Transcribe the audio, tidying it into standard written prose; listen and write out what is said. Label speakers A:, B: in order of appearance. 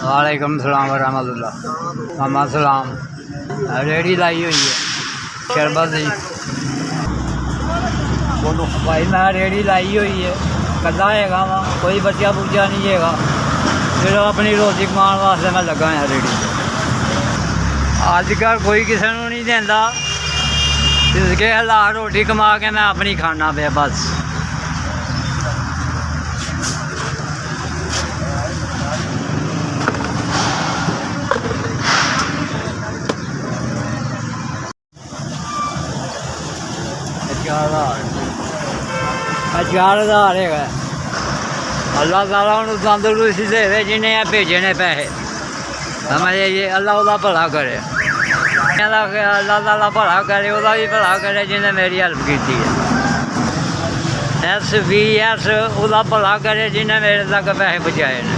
A: वालेकुम सलाम वरहमतुल्लाह। मामा सलाम। रेहड़ी लाई हुई है शरबत की। भाई मैं रेहड़ी लाई हुई है, कला है वा, कोई बच्चा बुच्चा नहीं है, सिर्फ अपनी रोटी कमान वास्ते मैं लगा हाँ रेहड़ी। अजकल कोई किसी को नहीं देता, जिसके हालात रोटी कमा के मैं अपनी खाना पे बस। चार हज़ार है। अल्लाह ताला उन्होंने तंदुरुस्ती दे जिन्हें भेजे ने पैसे, समझे जी। अल्लाह उदा भला करे, अल्लाह ताला भला करे, उदा भी भला करे जिन्हें मेरी हेल्प की है। SVS उदा भला करे जिन्हें मेरे तक पैसे पहुँचाए ने।